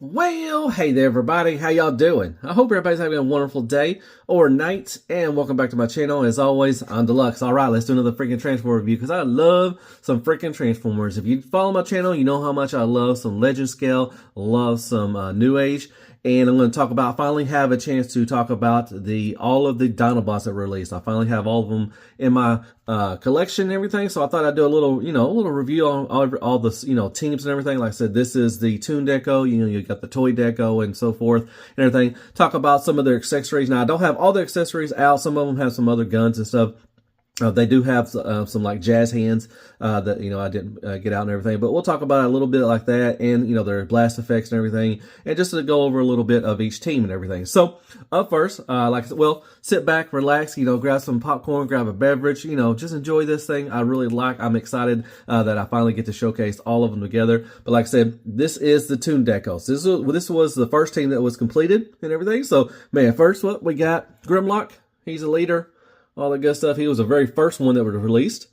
Well, hey there everybody, how y'all doing? I hope everybody's having a wonderful day or night, and welcome back to my channel. As always, I'm Deluxe. Alright, let's do another freaking Transformer review, because I love some freaking Transformers. If you follow my channel, you know how much I love some Legend Scale, love some New Age, and I'm going to talk about, finally have a chance to talk about all of the Dinobots that were released. I finally have all of them in my collection and everything, so I thought I'd do a little review on all the teams and everything. Like I said, this is the Toon deco. You got the toy deco and so forth and everything. Talk about some of their accessories. Now I don't have all the accessories out. Some of them have some other guns and stuff. They do have some like jazz hands that I didn't get out and everything, but we'll talk about it a little bit like that, and their blast effects and everything, and just to go over a little bit of each team and everything. So up first, like I said, well, sit back, relax, grab some popcorn, grab a beverage, just enjoy this thing. I'm excited that I finally get to showcase all of them together. But like I said, this is the Toon decos. This was the first team that was completed and everything. So man, first what we got, Grimlock. He's a leader. All the good stuff. He was the very first one that was released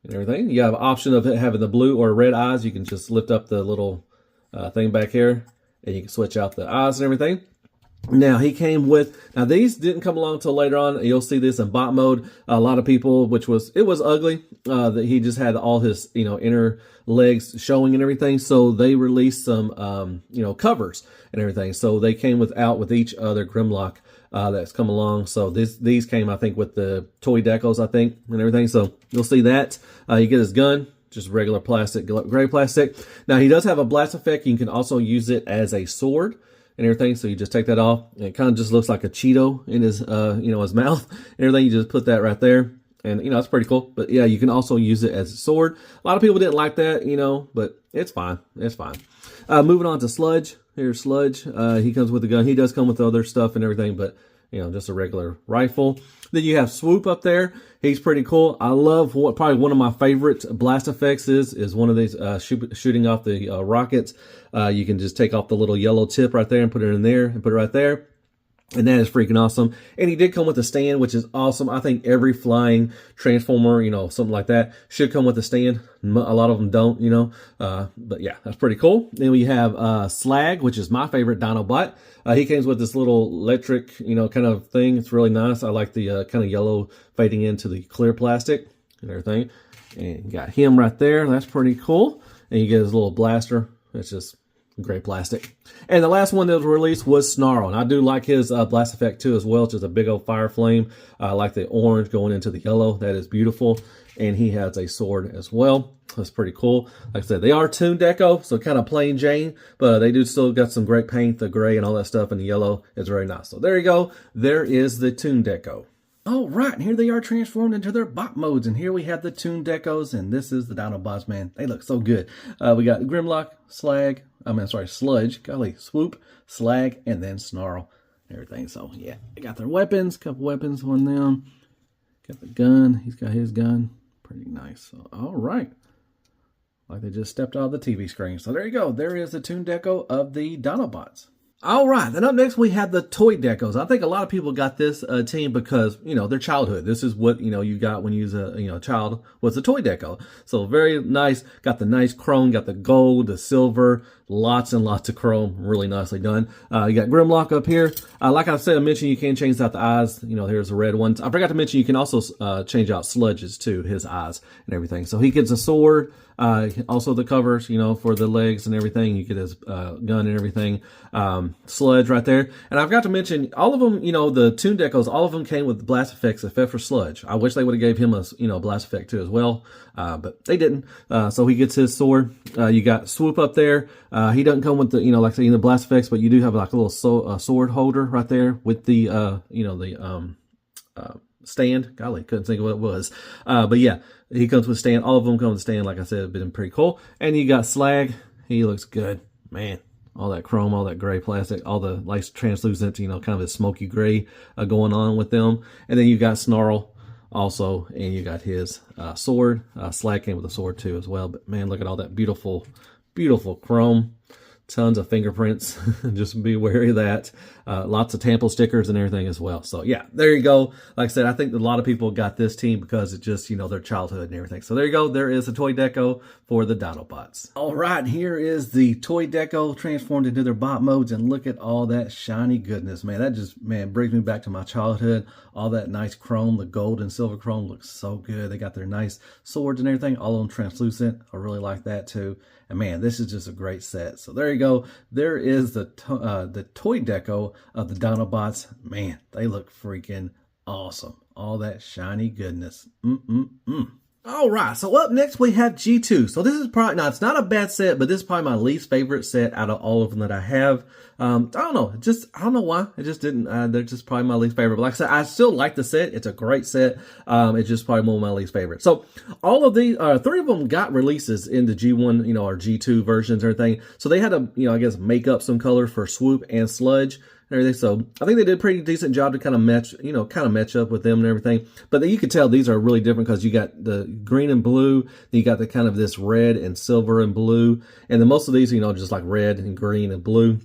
and everything. You have an option of having the blue or red eyes. You can just lift up the little thing back here, and you can switch out the eyes and everything. Now he came with, these didn't come along until later on. You'll see this in bot mode. A lot of people, it was ugly, that he just had all his, inner legs showing and everything. So they released some, covers and everything. So they came with each other Grimlock that's come along. So these came, I think, with the toy decos, I think, and everything. So you'll see that. You get his gun, just regular plastic, gray plastic. Now he does have a blast effect. You can also use it as a sword and everything. So you just take that off, and it kind of just looks like a Cheeto in his, his mouth and everything. You just put that right there, and it's pretty cool. But yeah, you can also use it as a sword. A lot of people didn't like that, but it's fine. It's fine. Moving on to Sludge. Here's Sludge. He comes with a gun. He does come with other stuff and everything, but just a regular rifle. Then you have Swoop up there. He's pretty cool. I love probably one of my favorite blast effects is one of these shooting off the rockets. You can just take off the little yellow tip right there and put it in there and put it right there. And that is freaking awesome. And he did come with a stand, which is awesome. I think every flying Transformer, something like that, should come with a stand. A lot of them don't, but yeah, that's pretty cool. Then we have Slag, which is my favorite Dinobot. He comes with this little electric, kind of thing. It's really nice. I like the kind of yellow fading into the clear plastic and everything. And you got him right there. That's pretty cool. And you get his little blaster. It's just great plastic. And the last one that was released was Snarl. And I do like his blast effect too as well. Just a big old fire flame. I like the orange going into the yellow. That is beautiful. And he has a sword as well. That's pretty cool. Like I said, they are Toon deco, so kind of plain Jane, but they do still got some great paint, the gray and all that stuff, and the yellow is very nice. So there you go. There is the Toon deco. All right, and here they are transformed into their bot modes, and here we have the Toon decos, and this is the Dinobots, man. They look so good. We got Grimlock, Sludge, golly, Swoop, Slag, and then Snarl, and everything. So yeah, they got their weapons, couple weapons on them. Got the gun. He's got his gun. Pretty nice. So, all right. Like they just stepped out of the TV screen. So there you go. There is the Toon deco of the Dinobots. All right, then up next we have the toy decos. I think a lot of people got this team because, their childhood. This is what, you got when you was a child, was the toy deco. So very nice. Got the nice chrome, got the gold, the silver, lots and lots of chrome. Really nicely done. You got Grimlock up here. Like I said, I mentioned you can change out the eyes. Here's the red ones. I forgot to mention you can also change out Sludge's too, his eyes and everything. So he gets a sword. Also the covers, for the legs and everything. You get his gun and everything. Sludge right there. And I forgot to mention, all of them, the Toon decos, all of them came with blast effects except for Sludge. I wish they would have gave him a, blast effect too as well. But they didn't. So he gets his sword. You got Swoop up there. He doesn't come with the, like I say, the blast effects, but you do have like a little sword holder right there with the, stand. Golly, couldn't think of what it was. But yeah, he comes with stand. All of them come with stand. Like I said, been pretty cool. And you got Slag. He looks good, man. All that chrome, all that gray plastic, all the light translucent, kind of a smoky gray going on with them. And then you got Snarl also, and you got his sword. Slag came with a sword too as well. But man, look at all that beautiful, beautiful chrome. tons of fingerprints. Just be wary of that. Lots of Tampa stickers and everything as well. So yeah, there you go. Like I said, I think a lot of people got this team because it's just, you know, their childhood and everything. So there you go. There is a toy deco for the Dinobots. All right, here is the toy deco transformed into their bot modes, and look at all that shiny goodness, man. That just, man, brings me back to my childhood. All that nice chrome, the gold and silver chrome looks so good. They got their nice swords and everything, all of them translucent. I really like that too. And man, this is just a great set. So there you go. There is the toy deco of the Dinobots. Man, they look freaking awesome. All that shiny goodness. All right, so up next we have G2. So this is probably, now it's not a bad set, but this is probably my least favorite set out of all of them that I have. I don't know, I don't know why. It just didn't, they're just probably my least favorite. But like I said, I still like the set. It's a great set. It's just probably one of my least favorite. So all of these, 3 of them got releases in the G1, you know, or G2 versions and everything. So they had to, you know, I guess make up some colors for Swoop and Sludge and everything. So I think they did a pretty decent job to kind of match up with them and everything. But you can tell these are really different because you got the green and blue, then you got the kind of this red and silver and blue, and then most of these, you know, just like red and green and blue.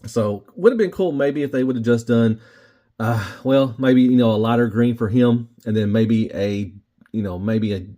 So would have been cool maybe if they would have just done, well, maybe, you know, a lighter green for him, and then maybe a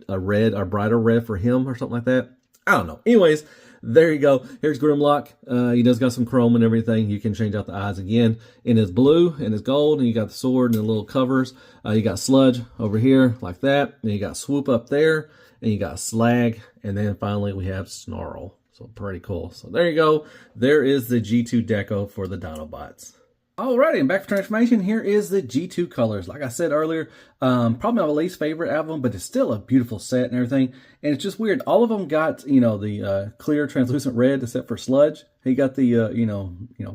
red or brighter red for him or something like that. I don't know. Anyways, there you go. Here's Grimlock. He does got some chrome and everything. You can change out the eyes again in his blue and his gold, and you got the sword and the little covers. You got Sludge over here like that, and you got Swoop up there, and you got Slag, and then finally we have Snarl. So pretty cool. So there you go. There is the G2 deco for the Dinobots. Alrighty, and back for transformation, here is the G2 colors. Like I said earlier, probably my least favorite out of them, but it's still a beautiful set and everything. And it's just weird. All of them got, you know, the clear translucent red, except for Sludge. He got the,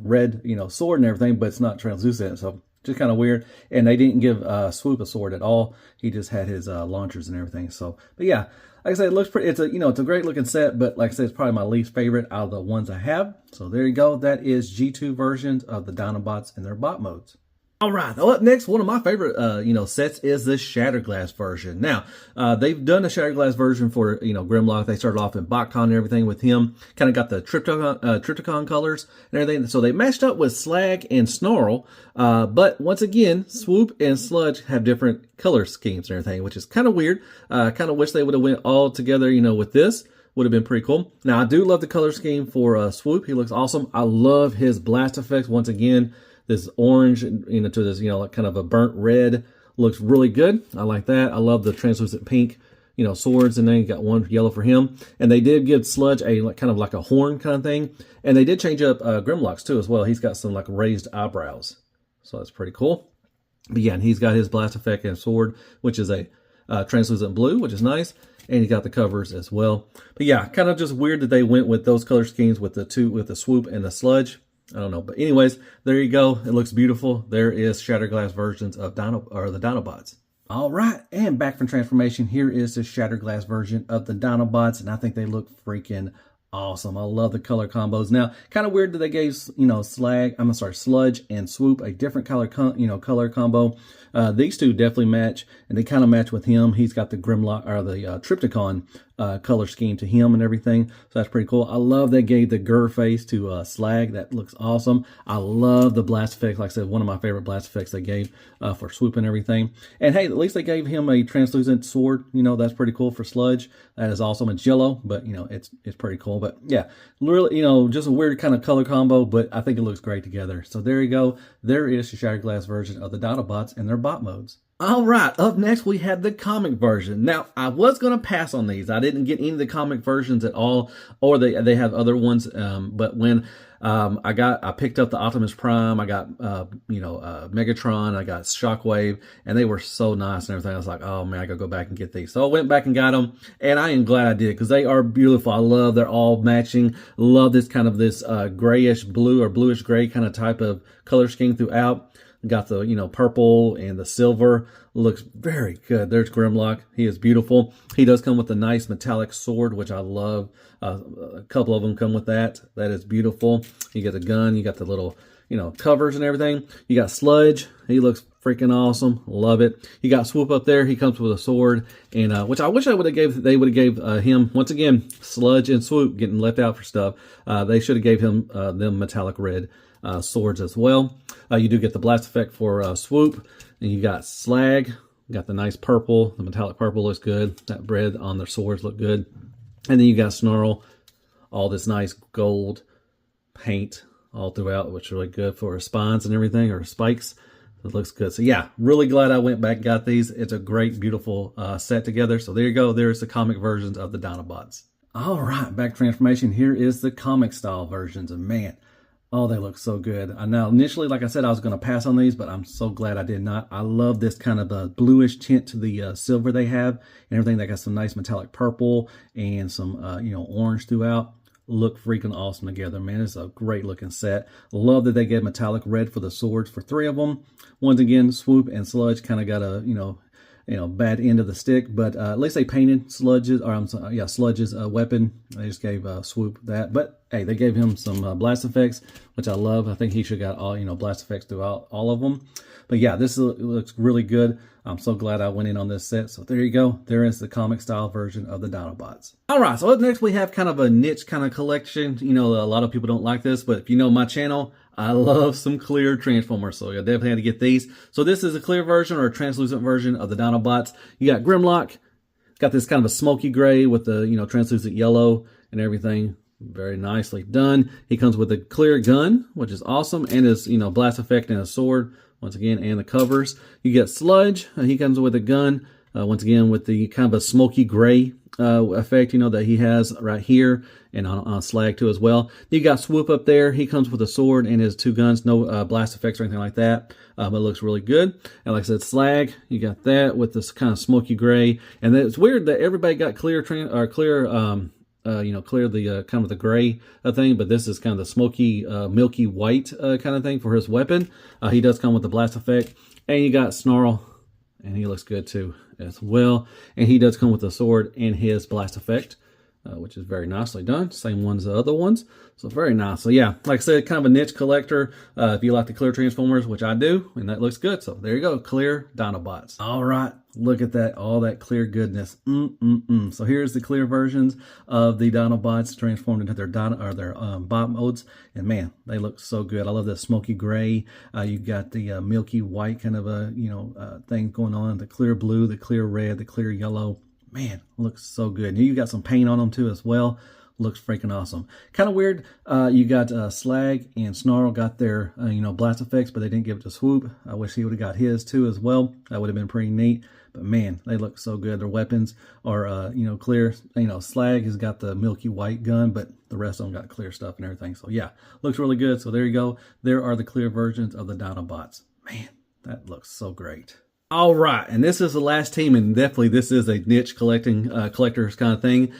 red, sword and everything, but it's not translucent. So just kind of weird. And they didn't give Swoop a sword at all. He just had his launchers and everything. So, but yeah. Like I said, it looks pretty, it's a great looking set, but like I said, it's probably my least favorite out of the ones I have. So there you go. That is G2 versions of the Dinobots in their bot modes. All right, now up next, one of my favorite, sets is the Shatterglass version. Now, they've done the Shatterglass version for, Grimlock. They started off in BotCon and everything with him. Kind of got the Trypticon colors and everything. So they matched up with Slag and Snarl. But once again, Swoop and Sludge have different color schemes and everything, which is kind of weird. Kind of wish they would have went all together, with this. Would have been pretty cool. Now, I do love the color scheme for Swoop. He looks awesome. I love his blast effects. Once again, this orange, to this, kind of a burnt red looks really good. I like that. I love the translucent pink, swords, and then you got one yellow for him. And they did give Sludge a kind of like a horn kind of thing. And they did change up Grimlock's too as well. He's got some like raised eyebrows. So that's pretty cool. But yeah, and he's got his blast effect and sword, which is a translucent blue, which is nice. And he got the covers as well. But yeah, kind of just weird that they went with those color schemes with the Swoop and the Sludge. I don't know. But anyways, there you go. It looks beautiful. There is Shatterglass versions of the Dinobots. All right, and back from transformation, here is the Shatterglass version of the Dinobots, and I think they look freaking awesome. I love the color combos. Now, kind of weird that they gave, Sludge and Swoop a different color combo. These two definitely match, and they kind of match with him. He's got the Grimlock, or the Trypticon color scheme to him and everything. So that's pretty cool. I love they gave the Gur face to Slag. That looks awesome. I love the blast effects. Like I said, one of my favorite blast effects they gave for Swoop and everything. And hey, at least they gave him a translucent sword. That's pretty cool for Sludge. That is awesome. It's yellow, but it's pretty cool. But yeah, really, just a weird kind of color combo, but I think it looks great together. So there you go. There is the Shatterglass version of the Dinobots and their bot modes. All right, up next we have the comic version. Now, I was going to pass on these. I didn't get any of the comic versions at all, or they have other ones. But when I picked up the Optimus Prime, I got Megatron, I got Shockwave, and they were so nice and everything. I was like, oh man, I gotta go back and get these. So I went back and got them, and I am glad I did because they are beautiful. I love they're all matching. Love this kind of this grayish blue or bluish gray kind of type of color scheme throughout. Got the, purple and the silver. Looks very good. There's Grimlock. He is beautiful. He does come with a nice metallic sword, which I love. A couple of them come with that. That is beautiful. You get the gun. You got the little, covers and everything. You got Sludge. He looks freaking awesome. Love it. You got Swoop up there. He comes with a sword, and which I wish they would have gave him, once again, Sludge and Swoop getting left out for stuff. They should have gave him them metallic red swords as well. You do get the blast effect for Swoop, and you got Slag. You got the nice purple. The metallic purple looks good. That red on their swords look good. And then you got Snarl. All this nice gold paint all throughout, which is really good for spines and everything, or spikes. It looks good. So yeah, really glad I went back and got these. It's a great, beautiful set together. So there you go. There's the comic versions of the Dinobots. All right, back to transformation. Here is the comic style versions, and man, oh, they look so good. Now, initially, like I said, I was going to pass on these, but I'm so glad I did not. I love this kind of a bluish tint to the silver they have and everything. They got some nice metallic purple and some, orange throughout. Look freaking awesome together, man. It's a great looking set. Love that they get metallic red for the swords for 3 of them. Once again, Swoop and Sludge kind of got a, bad end of the stick, but at least they painted Sludge's weapon. They just gave Swoop that, but hey, they gave him some blast effects, which I love. I think he should have got all blast effects throughout all of them. But yeah, this looks really good. I'm so glad I went in on this set. So there you go. There is the comic style version of the Dinobots. All right, so up next we have kind of a niche kind of collection. A lot of people don't like this, but if you know my channel, I love some clear Transformers, so I definitely had to get these. So this is a clear version or a translucent version of the Dinobots. You got Grimlock, got this kind of a smoky gray with the translucent yellow and everything. Very nicely done. He comes with a clear gun, which is awesome, and his blast effect and a sword once again, and the covers. You get Sludge. He comes with a gun once again with the kind of a smoky gray effect, that he has right here, and on Slag too as well. You got Swoop up there. He comes with a sword and his 2 guns. No blast effects or anything like that, but it looks really good. And like I said, Slag, you got that with this kind of smoky gray. And then it's weird that everybody got clear the kind of the gray thing, but this is kind of the smoky, milky white kind of thing for his weapon. He does come with the blast effect, and you got Snarl, and he looks good too as well. And he does come with the sword and his blast effect, which is very nicely done. Same ones as the other ones. So very nice. So yeah, like I said, kind of a niche collector. If you like the clear Transformers, which I do, and that looks good. So there you go, clear Dinobots. All right, look at that, all that clear goodness. So here's the clear versions of the Dinobots transformed into their bot modes, and man, they look so good. I love the smoky gray. You got the milky white kind of a thing going on. The clear blue, the clear red, the clear yellow. Man, looks so good. And you got some paint on them too as well. Looks freaking awesome. Kind of weird. You got Slag and Snarl got their blast effects, but they didn't give it to Swoop. I wish he would have got his too as well. That would have been pretty neat. But man, they look so good. Their weapons are clear. Slag has got the milky white gun, but the rest of them got clear stuff and everything. So yeah, looks really good. So there you go. There are the clear versions of the Dinobots. Man, that looks so great. All right, and this is the last team, and definitely this is a niche collector's kind of thing.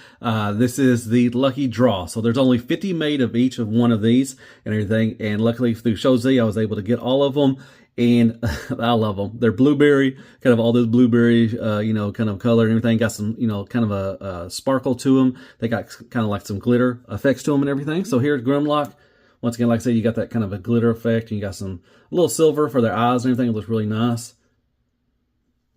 This is the lucky draw. So there's only 50 made of each of one of these and everything. And luckily through ShowZ, I was able to get all of them, and I love them. They're blueberry, kind of all this blueberry, kind of color and everything. Got some, kind of a sparkle to them. They got kind of like some glitter effects to them and everything. So here's Grimlock. Once again, like I said, you got that kind of a glitter effect, and you got some little silver for their eyes and everything. It looks really nice.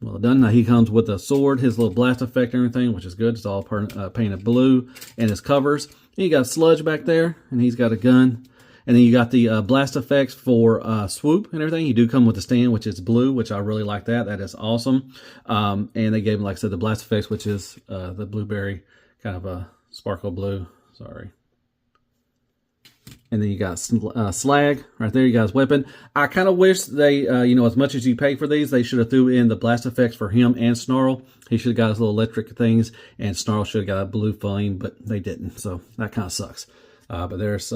Well done. Now he comes with a sword, his little blast effect and everything, which is good. It's all painted blue, and his covers. And you got Sludge back there, and he's got a gun. And then you got the blast effects for Swoop and everything. You do come with the stand, which is blue, which I really like that. That is awesome. And they gave him, like I said, the blast effects, which is the blueberry, kind of a sparkle blue. Sorry. And then you got Slag right there. You got his weapon. I kind of wish they, as much as you pay for these, they should have threw in the blast effects for him and Snarl. He should have got his little electric things, and Snarl should have got a blue flame, but they didn't. So that kind of sucks. But there's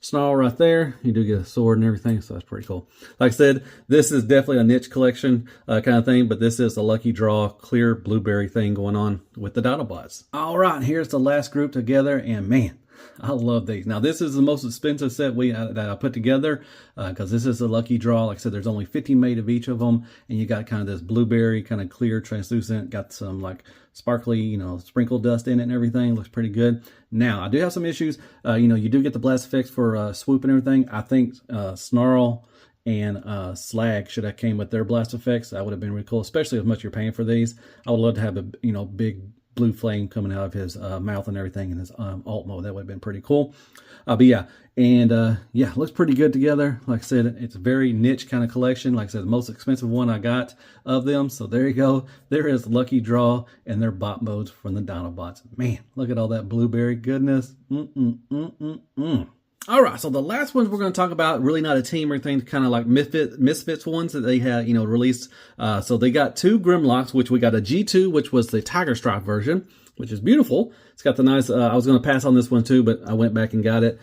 Snarl right there. You do get a sword and everything, so that's pretty cool. Like I said, this is definitely a niche collection kind of thing, but this is a lucky draw, clear blueberry thing going on with the Dinobots. All right, here's the last group together, and man, I love these. Now, this is the most expensive set that I put together because this is a lucky draw. Like I said, there's only 50 made of each of them, and you got kind of this blueberry, kind of clear, translucent, got some like sparkly, sprinkle dust in it and everything. Looks pretty good. Now, I do have some issues. You do get the blast effects for Swoop and everything. I think Snarl and Slag should have came with their blast effects. That would have been really cool, especially as much you're paying for these. I would love to have a big blue flame coming out of his mouth and everything in his alt mode. That would have been pretty cool. But yeah, and yeah, looks pretty good together. Like I said, it's a very niche kind of collection. Like I said, the most expensive one I got of them. So there you go. There is Lucky Draw and their bot modes from the Dinobots. Man, look at all that blueberry goodness. All right, so the last ones we're going to talk about, really not a team or anything, kind of like Misfits ones that they had, released. So they got 2 Grimlocks, which we got a G2, which was the Tiger Stripe version, which is beautiful. It's got the nice, I was going to pass on this one too, but I went back and got it.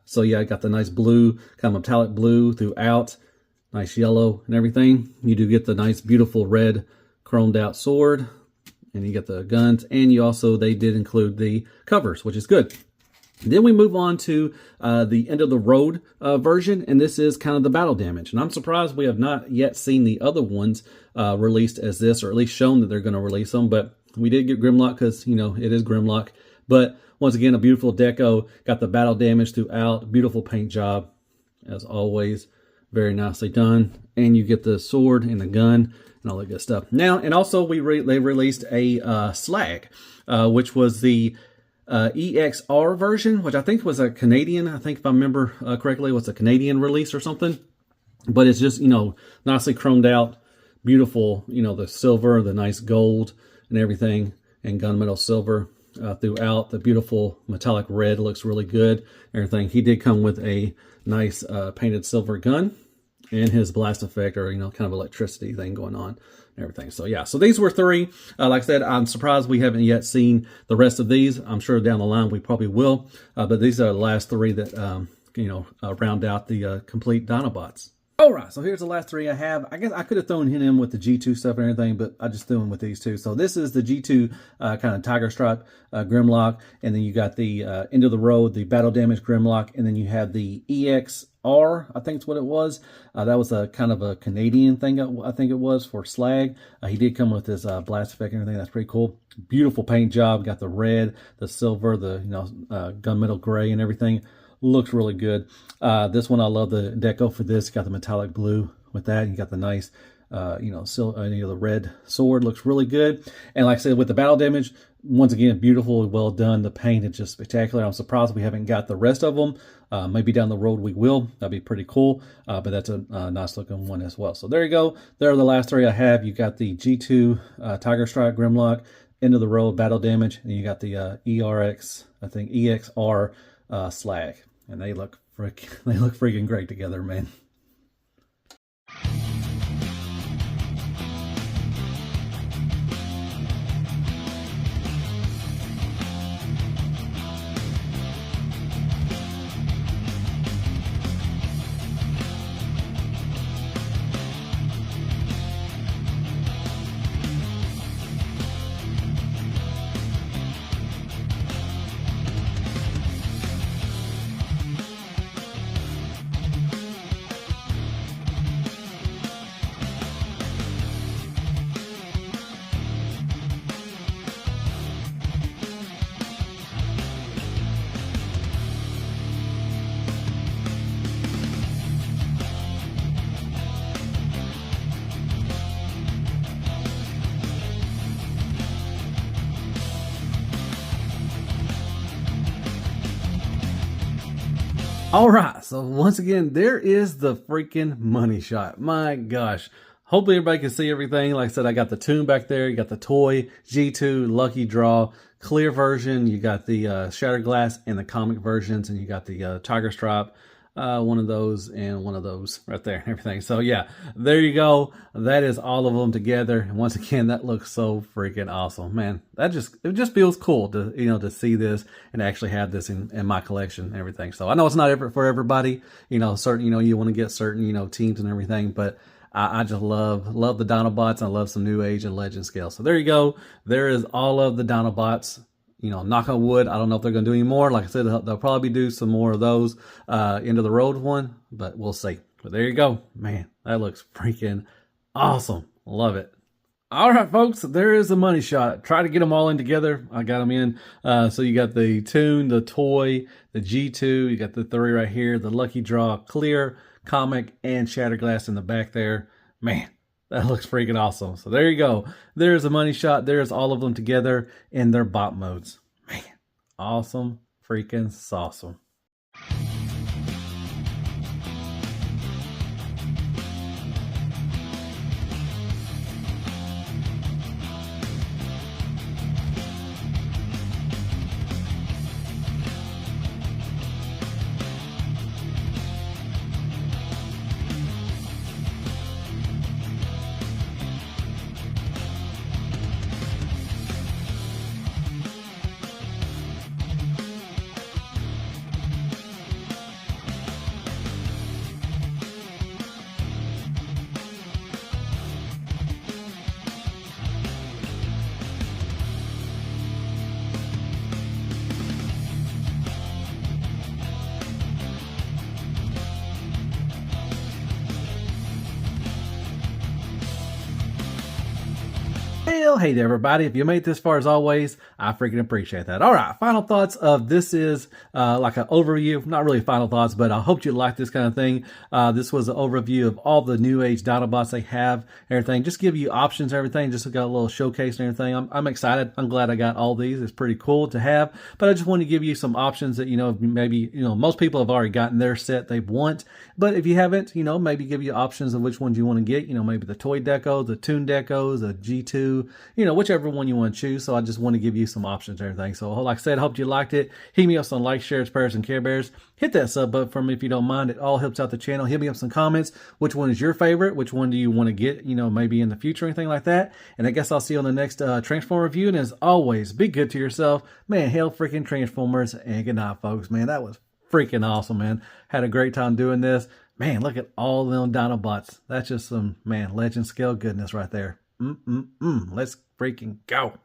So yeah, I got the nice blue, kind of metallic blue throughout, nice yellow and everything. You do get the nice, beautiful red chromed out sword, and you get the guns, and they did include the covers, which is good. Then we move on to the end of the road version, and this is kind of the battle damage. And I'm surprised we have not yet seen the other ones released as this, or at least shown that they're going to release them. But we did get Grimlock because, it is Grimlock. But once again, a beautiful deco, got the battle damage throughout, beautiful paint job, as always, very nicely done. And you get the sword and the gun and all that good stuff. Now, and also they released a Slag, which was the EXR version, which I think was a Canadian, I think if I remember correctly, was a Canadian release or something. But it's just, nicely chromed out, beautiful, the silver, the nice gold and everything, and gunmetal silver throughout. The beautiful metallic red looks really good, everything. He did come with a nice painted silver gun and his blast effect, or, kind of electricity thing going on. Everything. So yeah, so these were 3. Like I said, I'm surprised we haven't yet seen the rest of these. I'm sure down the line we probably will, but these are the last 3 that round out the complete Dinobots. All right, so here's the last 3 I have. I guess I could have thrown him in with the G2 stuff and everything, but I just threw him with these 2. So this is the G2 kind of Tiger Stripe Grimlock, and then you got the End of the Road, the Battle Damage Grimlock, and then you have the EXR, I think it's what it was. That was a kind of a Canadian thing, I think it was, for Slag. He did come with his blast effect and everything. That's pretty cool. Beautiful paint job. Got the red, the silver, the gunmetal gray and everything. Looks really good. This one, I love the deco for this. Got the metallic blue with that. You got the nice, the red sword. Looks really good. And like I said, with the battle damage, once again, beautiful, well done. The paint is just spectacular. I'm surprised we haven't got the rest of them. Maybe down the road we will. That'd be pretty cool. But that's a nice looking one as well. So there you go. There are the last 3 I have. You got the G2 Tiger Stripe Grimlock, End of the Road battle damage, and you got the EXR Slag. And they look freaking great together, man. All right, so once again, there is the freaking money shot. My gosh. Hopefully everybody can see everything. Like I said, I got the Toon back there. You got the toy, G2, Lucky Draw, clear version. You got the Shattered Glass and the comic versions. And you got the Tiger Stripe, one of those and one of those right there and everything. So yeah, there you go. That is all of them together. And once again, that looks so freaking awesome, man. It just feels cool to, to see this and actually have this in my collection and everything. So I know it's not for everybody, certain, you want to get certain, teams and everything, but I just love the Dinobots. I love some Newage and Legend scale. So there you go. There is all of the Dinobots. Knock on wood. I don't know if they're going to do any more. Like I said, they'll probably do some more of those End of the Road one, but we'll see. But there you go. Man, that looks freaking awesome. Love it. All right, folks, there is the money shot. Try to get them all in together. I got them in. So you got the Toon, the toy, the G2. You got the 3 right here, the Lucky Draw clear, comic and Shatterglass in the back there. Man, that looks freaking awesome. So there you go. There's a money shot. There's all of them together in their bot modes. Man, awesome freaking awesome. Well, hey there, everybody. If you made it this far, as always, I freaking appreciate that. All right, final thoughts of this is like an overview. Not really final thoughts, but I hope you like this kind of thing. This was an overview of all the Newage Dinobots they have, everything. Just give you options, everything. Just got a little showcase and everything. I'm excited. I'm glad I got all these. It's pretty cool to have. But I just want to give you some options that, maybe, most people have already gotten their set they want. But if you haven't, maybe give you options of which ones you want to get. Maybe the toy deco, the Toon decos, the G2, whichever one you want to choose. So I just want to give you some options and everything. So like I said, I hope you liked it. Hit me up some likes, shares, prayers, and Care Bears. Hit that sub button for me if you don't mind. It all helps out the channel. Hit me up some comments. Which one is your favorite? Which one do you want to get, maybe in the future or anything like that? And I guess I'll see you on the next Transformer review. And as always, be good to yourself. Man, hail freaking Transformers. And good night, folks. Man, that was freaking awesome, man. Had a great time doing this. Man, look at all them Dinobots. That's just some, man, legend scale goodness right there. Let's freaking go.